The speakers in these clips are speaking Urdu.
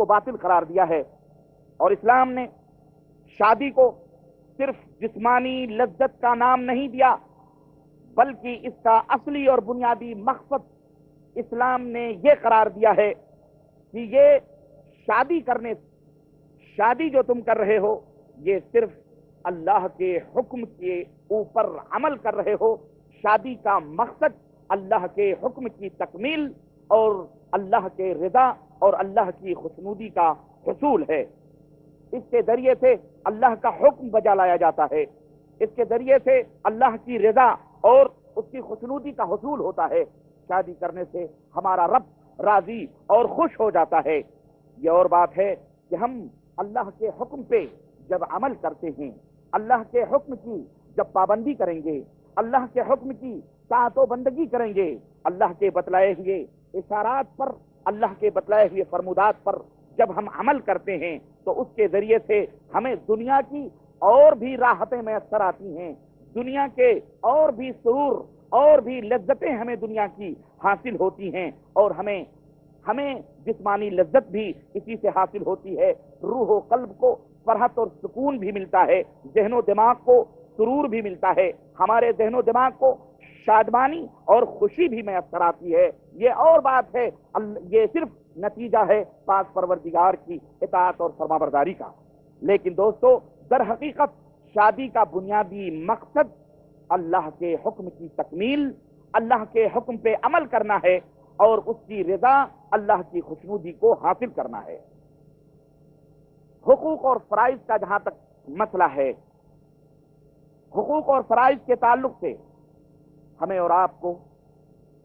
کو باطل قرار دیا ہے۔ اور اسلام نے شادی کو صرف جسمانی لذت کا نام نہیں دیا، بلکہ اس کا اصلی اور بنیادی مقصد اسلام نے یہ قرار دیا ہے کہ یہ شادی جو تم کر رہے ہو، یہ صرف اللہ کے حکم کے اوپر عمل کر رہے ہو۔ شادی کا مقصد اللہ کے حکم کی تکمیل اور اللہ کے رضا اور اللہ کی خوشنودی کا حصول ہے۔ اس کے ذریعے سے اللہ کا حکم بجا لایا جاتا ہے، اس کے ذریعے سے اللہ کی رضا اور اس کی خوشنودی کا حصول ہوتا ہے۔ شادی کرنے سے ہمارا رب راضی اور خوش ہو جاتا ہے۔ یہ اور بات ہے کہ ہم اللہ کے حکم پہ جب عمل کرتے ہیں، اللہ کے حکم کی جب پابندی کریں گے، اللہ کے حکم کی طاعت و بندگی کریں گے، اللہ کے بتلائے ہوئے اشارات پر، اللہ کے بتلائے ہوئے فرمودات پر جب ہم عمل کرتے ہیں تو اس کے ذریعے سے ہمیں دنیا کی اور بھی راحتیں میسر آتی ہیں، دنیا کے اور بھی سرور اور بھی لذتیں ہمیں دنیا کی حاصل ہوتی ہیں، اور ہمیں جسمانی لذت بھی اسی سے حاصل ہوتی ہے۔ روح و قلب کو فرحت اور سکون بھی ملتا ہے، ذہن و دماغ کو سرور بھی ملتا ہے، ہمارے ذہن و دماغ کو شادمانی اور خوشی بھی میسر آتی ہے۔ یہ اور بات ہے، یہ صرف نتیجہ ہے پاک پروردگار کی اطاعت اور فرمانبرداری کا۔ لیکن دوستو، در حقیقت شادی کا بنیادی مقصد اللہ کے حکم کی تکمیل، اللہ کے حکم پہ عمل کرنا ہے اور اس کی رضا، اللہ کی خوشنودی کو حاصل کرنا ہے۔ حقوق اور فرائض کا جہاں تک مسئلہ ہے، حقوق اور فرائض کے تعلق سے ہمیں اور آپ کو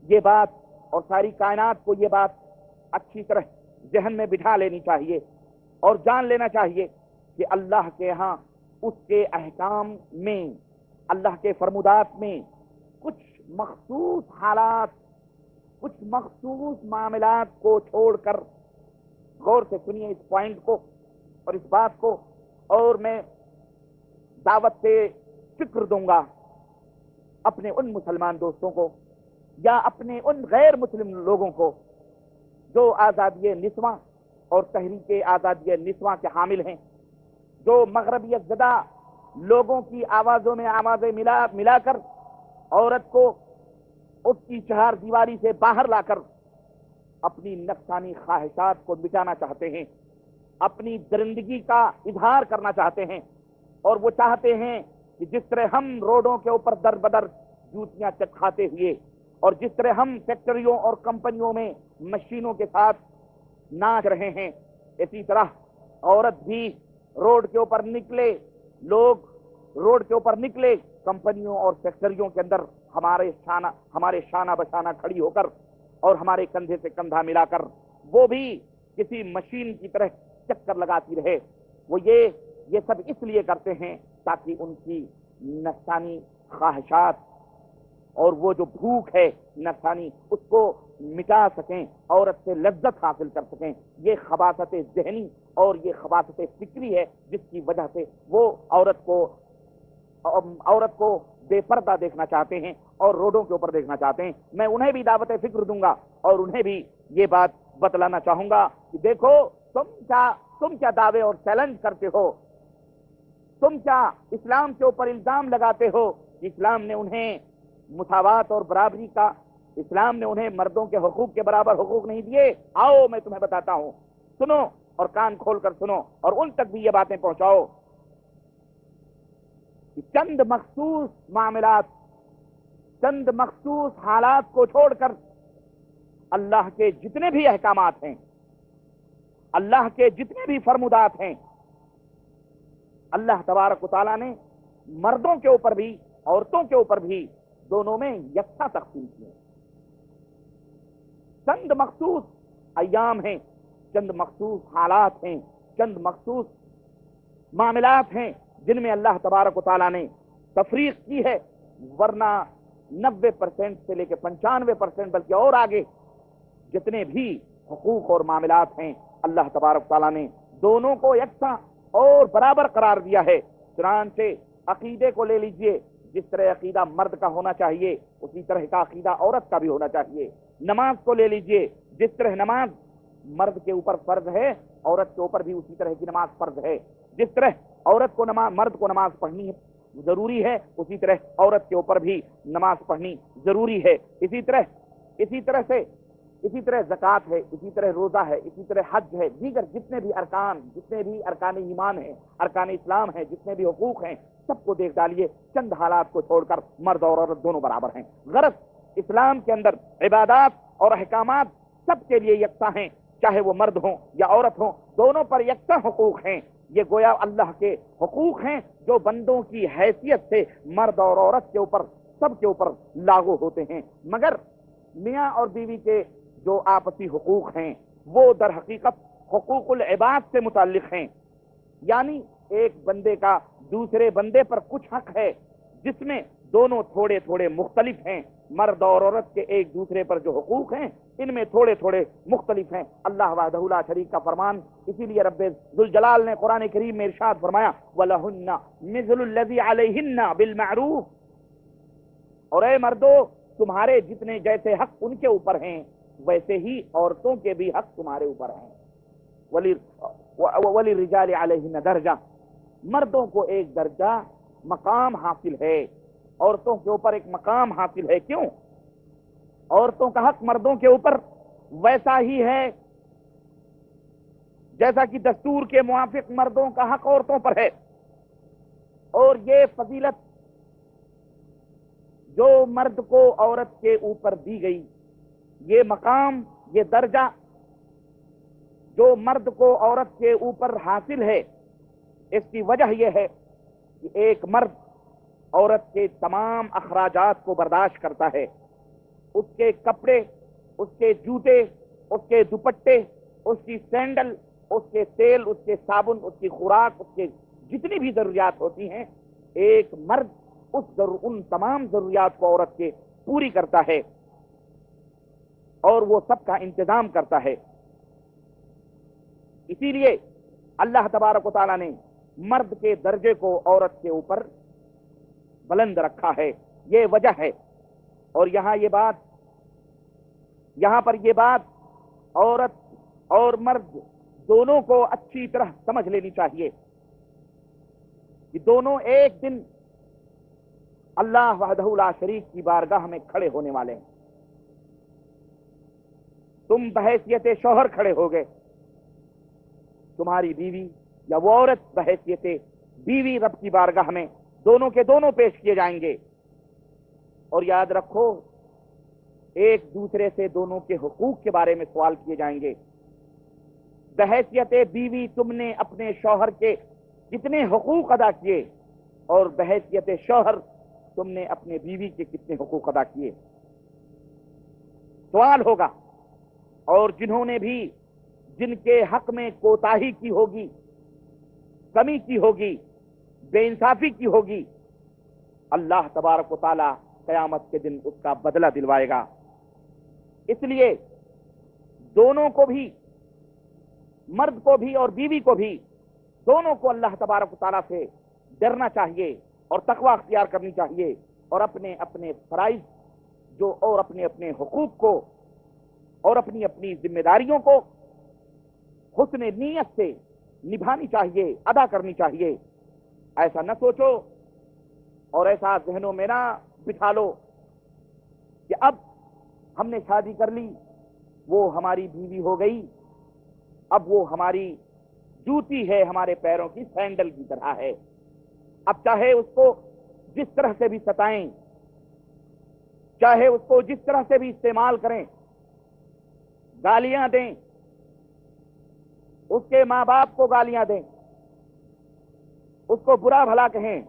یہ بات اور ساری کائنات کو یہ بات اچھی طرح ذہن میں بٹھا لینی چاہیے اور جان لینا چاہیے کہ اللہ کے ہاں اس کے احکام میں، اللہ کے فرمودات میں کچھ مخصوص حالات، کچھ مخصوص معاملات کو چھوڑ کر، غور سے سنیے اس پوائنٹ کو اور اس بات کو، اور میں دعوت سے فکر دوں گا اپنے ان مسلمان دوستوں کو یا اپنے ان غیر مسلم لوگوں کو جو آزادی نسواں اور تحریک آزادی نسواں کے حامل ہیں، جو مغربیت زدہ لوگوں کی آوازوں میں آوازیں ملا کر عورت کو اس کی چہار دیواری سے باہر لا کر اپنی نفسانی خواہشات کو مٹانا چاہتے ہیں، اپنی درندگی کا اظہار کرنا چاہتے ہیں، اور وہ چاہتے ہیں کہ جس طرح ہم روڈوں کے اوپر در بدر جوتیاں چکھاتے ہوئے، اور جس طرح ہم فیکٹریوں اور کمپنیوں میں مشینوں کے ساتھ ناچ رہے ہیں، اسی طرح عورت بھی روڈ کے اوپر نکلے، لوگ روڈ کے اوپر نکلے، کمپنیوں اور فیکٹریوں کے اندر ہمارے شانہ بشانہ کھڑی ہو کر اور ہمارے کندھے سے کندھا ملا کر وہ بھی کسی مشین کی طرح چکر لگاتی رہے۔ وہ یہ سب اس لیے کرتے ہیں تاکہ ان کی نفسانی خواہشات اور وہ جو بھوک ہے نفسانی، اس کو مٹا سکیں، عورت سے لذت حاصل کر سکیں۔ یہ خباثت ذہنی اور یہ خباثت فکری ہے جس کی وجہ سے وہ عورت کو بے پردہ دیکھنا چاہتے ہیں اور روڈوں کے اوپر دیکھنا چاہتے ہیں۔ میں انہیں بھی دعوت فکر دوں گا اور انہیں بھی یہ بات بتلانا چاہوں گا کہ دیکھو، تم کیا دعوے اور چیلنج کرتے ہو، تم کیا اسلام کے اوپر الزام لگاتے ہو کہ اسلام نے انہیں مساوات اور برابری کا، اسلام نے انہیں مردوں کے حقوق کے برابر حقوق نہیں دیے۔ آؤ میں تمہیں بتاتا ہوں، سنو اور کان کھول کر سنو اور ان تک بھی یہ باتیں پہنچاؤ کہ چند مخصوص معاملات، چند مخصوص حالات کو چھوڑ کر اللہ کے جتنے بھی احکامات ہیں، اللہ کے جتنے بھی فرمودات ہیں، اللہ تبارک و تعالیٰ نے مردوں کے اوپر بھی عورتوں کے اوپر بھی دونوں میں یکساں تقسیم کیے۔ چند مخصوص ایام ہیں، چند مخصوص حالات ہیں، چند مخصوص معاملات ہیں جن میں اللہ تبارک و تعالیٰ نے تفریق کی ہے، ورنہ 90% سے لے کے 95% بلکہ اور آگے جتنے بھی حقوق اور معاملات ہیں اللہ تبارک و تعالیٰ نے دونوں کو یکساں اور برابر قرار دیا ہے۔ چنانچہ عقیدے کو لے لیجئے، جس طرح عقیدہ مرد کا ہونا چاہیے اسی طرح کا عقیدہ عورت کا بھی ہونا چاہیے۔ نماز کو لے لیجئے، جس طرح نماز مرد کے اوپر فرض ہے عورت کے اوپر بھی اسی طرح کی نماز فرض ہے. جس طرح عورت کو مرد کو نماز پڑھنی ضروری ہے, اسی طرح عورت کے اوپر بھی نماز پڑھنی ضروری ہے. اسی طرح زکوٰۃ ہے, اسی طرح روزہ ہے, اسی طرح حج ہے, دیگر جتنے بھی ارکان ایمان ہیں, ارکان اسلام ہیں, جتنے بھی حقوق ہیں, سب کو دیکھ ڈالیے. چند حالات کو چھوڑ کر مرد اور عورت دونوں برابر ہیں. غرض اسلام کے اندر عبادات اور احکامات سب کے لیے یکساں ہیں, چاہے وہ مرد ہوں یا عورت ہوں, دونوں پر یکساں حقوق ہیں. یہ گویا اللہ کے حقوق ہیں جو بندوں کی حیثیت سے مرد اور عورت کے اوپر سب کے اوپر لاگو ہوتے ہیں. مگر میاں اور بیوی کے جو آپسی حقوق ہیں وہ در حقیقت حقوق العباد سے متعلق ہیں. یعنی ایک بندے کا دوسرے بندے پر کچھ حق ہے جس میں دونوں تھوڑے تھوڑے مختلف ہیں. مرد اور عورت کے ایک دوسرے پر جو حقوق ہیں ان میں تھوڑے تھوڑے مختلف ہیں. اللہ وحدہ لا شریک کا فرمان, اسی لیے رب ذوالجلال نے قرآن کریم میں ارشاد فرمایا وَلَهُنَّ مِثْلُ الَّذِي عَلَيْهِنَّ بِالْمَعْرُوفِ, اور اے مردو تمہارے جتنے جیسے حق ان کے اوپر ہیں ویسے ہی عورتوں کے بھی حق تمہارے اوپر ہیں. وَلِلرِّجَالِ عَلَيْهِنَّ دَرْجَةٌ, مردوں کو ایک درجہ مقام حاصل ہے, عورتوں کے اوپر ایک مقام حاصل ہے. کیوں؟ عورتوں کا حق مردوں کے اوپر ویسا ہی ہے جیسا کہ دستور کے موافق مردوں کا حق عورتوں پر ہے. اور یہ فضیلت جو مرد کو عورت کے اوپر دی گئی, یہ مقام, یہ درجہ جو مرد کو عورت کے اوپر حاصل ہے, اس کی وجہ یہ ہے کہ ایک مرد عورت کے تمام اخراجات کو برداشت کرتا ہے. اس کے کپڑے, اس کے جوتے, اس کے دوپٹے, اس کی سینڈل, اس کے تیل, اس کے صابن, اس کی خوراک, اس کے جتنی بھی ضروریات ہوتی ہیں, ایک مرد ان تمام ضروریات کو عورت کے پوری کرتا ہے اور وہ سب کا انتظام کرتا ہے. اسی لیے اللہ تبارک و تعالیٰ نے مرد کے درجے کو عورت کے اوپر بلند رکھا ہے. یہ وجہ ہے. اور یہاں پر یہ بات عورت اور مرد دونوں کو اچھی طرح سمجھ لینی چاہیے کہ دونوں ایک دن اللہ وحدہ لا شریک کی بارگاہ میں کھڑے ہونے والے ہیں. تم بحیثیت شوہر کھڑے ہو گئے, تمہاری بیوی یا وہ عورت بحیثیت بیوی رب کی بارگاہ میں دونوں کے دونوں پیش کیے جائیں گے. اور یاد رکھو ایک دوسرے سے دونوں کے حقوق کے بارے میں سوال کیے جائیں گے. بحیثیت بیوی تم نے اپنے شوہر کے کتنے حقوق ادا کیے, اور بحیثیت شوہر تم نے اپنے بیوی کے کتنے حقوق ادا کیے, سوال ہوگا. اور جنہوں نے بھی جن کے حق میں کوتاہی کی ہوگی, کمی کی ہوگی, بے انصافی کی ہوگی, اللہ تبارک و تعالی قیامت کے دن اس کا بدلہ دلوائے گا. اس لیے دونوں کو بھی, مرد کو بھی اور بیوی کو بھی, دونوں کو اللہ تبارک و تعالی سے ڈرنا چاہیے اور تقوی اختیار کرنی چاہیے, اور اپنے اپنے فرائض جو اور اپنے اپنے حقوق کو اور اپنی اپنی ذمہ داریوں کو حسن نیت سے نبھانی چاہیے, ادا کرنی چاہیے. ایسا نہ سوچو اور ایسا ذہنوں میں نہ بٹھا لو کہ اب ہم نے شادی کر لی, وہ ہماری بیوی ہو گئی, اب وہ ہماری جوتی ہے, ہمارے پیروں کی سینڈل کی طرح ہے, اب چاہے اس کو جس طرح سے بھی ستائیں, چاہے اس کو جس طرح سے بھی استعمال کریں, گالیاں دیں, اس کے ماں باپ کو گالیاں دیں, اس کو برا بھلا کہیں,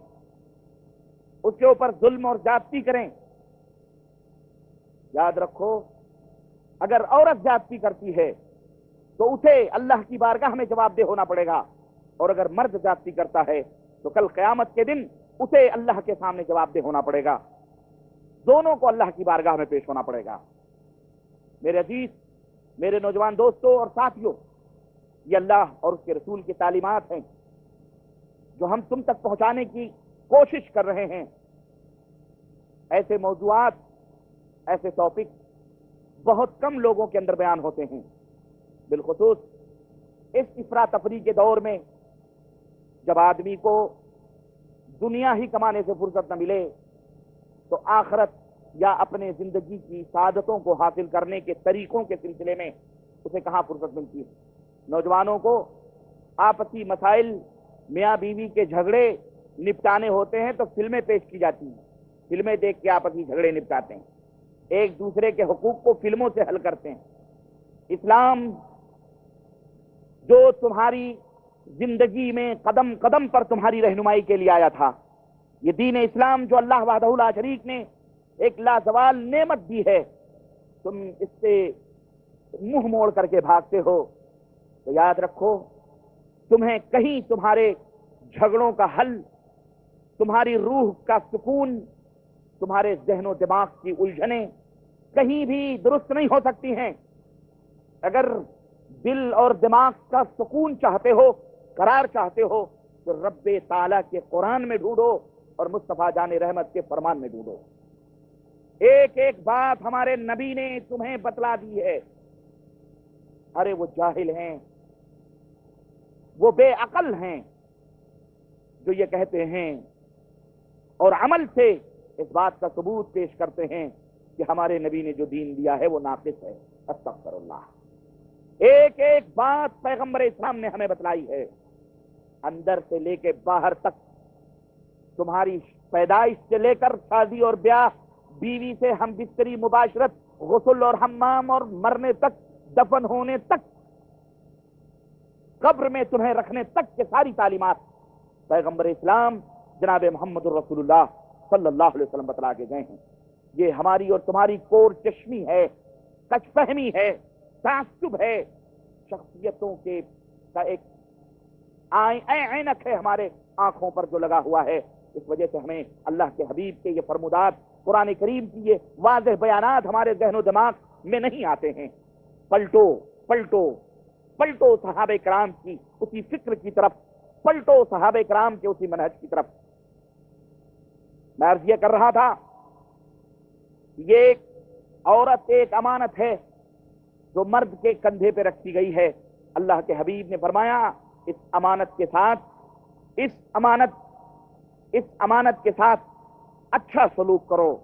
اس کے اوپر ظلم اور زیادتی کریں. یاد رکھو اگر عورت زیادتی کرتی ہے تو اسے اللہ کی بارگاہ میں جواب دہ ہونا پڑے گا, اور اگر مرد زیادتی کرتا ہے تو کل قیامت کے دن اسے اللہ کے سامنے جواب دہ ہونا پڑے گا. دونوں کو اللہ کی بارگاہ میں پیش ہونا پڑے گا. میرے عزیز, میرے نوجوان دوستوں اور ساتھیوں, یہ اللہ اور اس کے رسول کی تعلیمات ہیں جو ہم تم تک پہنچانے کی کوشش کر رہے ہیں. ایسے موضوعات, ایسے ٹاپک بہت کم لوگوں کے اندر بیان ہوتے ہیں, بالخصوص اس افراتفری کے دور میں جب آدمی کو دنیا ہی کمانے سے فرصت نہ ملے تو آخرت یا اپنے زندگی کی سعادتوں کو حاصل کرنے کے طریقوں کے سلسلے میں اسے کہاں فرصت ملتی ہے؟ نوجوانوں کو آپسی مسائل، میاں بیوی کے جھگڑے نپٹانے ہوتے ہیں تو فلمیں پیش کی جاتی ہیں، فلمیں دیکھ کے آپسی جھگڑے نپٹاتے ہیں، ایک دوسرے کے حقوق کو فلموں سے حل کرتے ہیں۔ اسلام جو تمہاری زندگی میں قدم قدم پر تمہاری رہنمائی کے لیے آیا تھا، یہ دین اسلام جو اللہ وحدہ لا شریک نے ایک لازوال نعمت دی ہے، تم اس سے منہ موڑ کر کے بھاگتے ہو تو یاد رکھو تمہیں کہیں تمہارے جھگڑوں کا حل، تمہاری روح کا سکون، تمہارے ذہن و دماغ کی الجھنیں کہیں بھی درست نہیں ہو سکتی ہیں۔ اگر دل اور دماغ کا سکون چاہتے ہو، قرار چاہتے ہو، تو رب تعالیٰ کے قرآن میں ڈھونڈو اور مصطفیٰ جان رحمت کے فرمان میں ڈھونڈو۔ ایک ایک بات ہمارے نبی نے تمہیں بتلا دی ہے۔ ارے وہ جاہل ہیں، وہ بے عقل ہیں جو یہ کہتے ہیں اور عمل سے اس بات کا ثبوت پیش کرتے ہیں کہ ہمارے نبی نے جو دین دیا ہے وہ ناقص ہے۔ استغفر اللہ۔ ایک ایک بات پیغمبر اسلام نے ہمیں بتلائی ہے، اندر سے لے کے باہر تک، تمہاری پیدائش سے لے کر شادی اور بیاہ، بیوی سے ہم بستری مباشرت، غسل اور حمام اور مرنے تک، دفن ہونے تک، قبر میں تمہیں رکھنے تک کے ساری تعلیمات پیغمبر اسلام جناب محمد الرسول اللہ صلی اللہ علیہ وسلم بتلا کے گئے ہیں۔ یہ ہماری اور تمہاری کور چشمی ہے، کچ فہمی ہے، تعصب ہے، شخصیتوں کے کا ایک عینک ہے ہمارے آنکھوں پر جو لگا ہوا ہے۔ اس وجہ سے ہمیں اللہ کے حبیب کے یہ فرمودات، قرآن کریم کی یہ واضح بیانات ہمارے ذہن و دماغ میں نہیں آتے ہیں۔ پلٹو پلٹو پلٹو صحابہ کرام کی اسی فکر کی طرف، پلٹو صحابہ کرام کے اسی منہج کی طرف۔ میں عرض یہ کر رہا تھا، یہ ایک عورت ایک امانت ہے جو مرد کے کندھے پہ رکھی گئی ہے۔ اللہ کے حبیب نے فرمایا اس امانت کے ساتھ، اس امانت کے ساتھ اچھا سلوک کرو،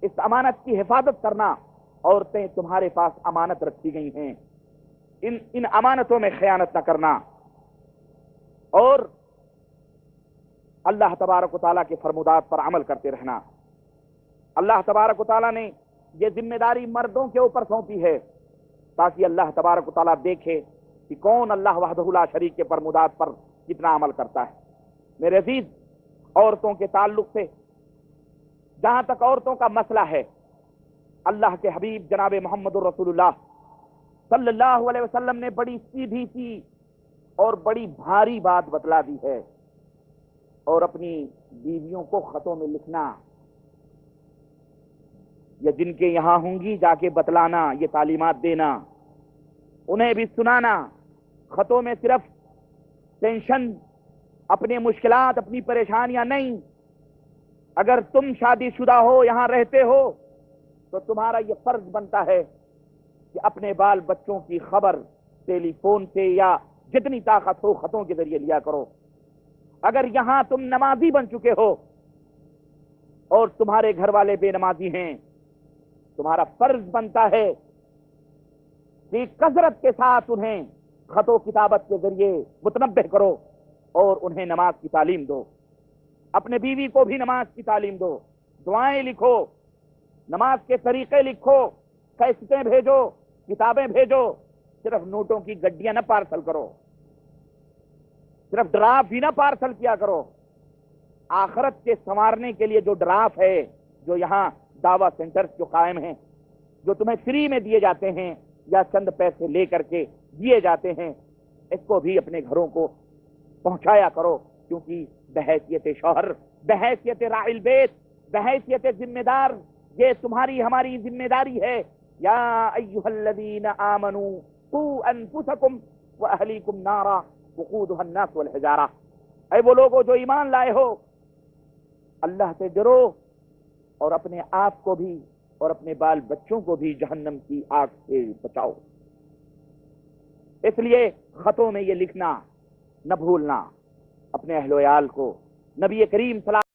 اس امانت کی حفاظت کرنا۔ عورتیں تمہارے پاس امانت رکھی گئی ہیں، ان امانتوں میں خیانت نہ کرنا، اور اللہ تبارک و تعالیٰ کے فرمودات پر عمل کرتے رہنا۔ اللہ تبارک و تعالیٰ نے یہ ذمہ داری مردوں کے اوپر سونپی ہے تاکہ اللہ تبارک و تعالیٰ دیکھے کہ کون اللہ وحدہ لا شریک کے فرمودات پر کتنا عمل کرتا ہے۔ میرے عزیز، عورتوں کے تعلق سے جہاں تک عورتوں کا مسئلہ ہے، اللہ کے حبیب جناب محمد الرسول اللہ صلی اللہ علیہ وسلم نے بڑی سیدھی سی اور بڑی بھاری بات بتلا دی ہے، اور اپنی بیویوں کو خطوں میں لکھنا یا جن کے یہاں ہوں گی جا کے بتلانا، یہ تعلیمات دینا، انہیں بھی سنانا۔ خطوں میں صرف ٹینشن، اپنی مشکلات، اپنی پریشانیاں نہیں۔ اگر تم شادی شدہ ہو، یہاں رہتے ہو، تو تمہارا یہ فرض بنتا ہے کہ اپنے بال بچوں کی خبر ٹیلی فون سے یا جتنی طاقت ہو خطوں کے ذریعے لیا کرو۔ اگر یہاں تم نمازی بن چکے ہو اور تمہارے گھر والے بے نمازی ہیں، تمہارا فرض بنتا ہے کہ کثرت کے ساتھ انہیں خط و کتابت کے ذریعے متنبہ کرو اور انہیں نماز کی تعلیم دو۔ اپنے بیوی کو بھی نماز کی تعلیم دو، دعائیں لکھو، نماز کے طریقے لکھو، کیسٹیں بھیجو، کتابیں بھیجو۔ صرف نوٹوں کی گڈیاں نہ پارسل کرو، صرف ڈراف ہی نہ پارسل کیا کرو۔ آخرت کے سنوارنے کے لیے جو ڈراف ہے، جو یہاں دعویٰ سینٹرز جو قائم ہیں، جو تمہیں فری میں دیے جاتے ہیں یا چند پیسے لے کر کے دیے جاتے ہیں، اس کو بھی اپنے گھروں کو پہنچایا کرو، کیونکہ بحیثیت شوہر، بحیثیت راعی البیت، بحیثیت ذمہ دار، یہ تمہاری ہماری ذمہ داری ہے۔ یا ایھا الذین آمنوا قوا انفسکم واہلیکم نارا وقودها الناس والحجارہ، اے وہ لوگوں جو ایمان لائے ہو، اللہ سے ڈرو اور اپنے آپ کو بھی اور اپنے بال بچوں کو بھی جہنم کی آگ سے بچاؤ۔ اس لیے خطوں میں یہ لکھنا نہ بھولنا، اپنے اہل و عیال کو نبی کریم صلی اللہ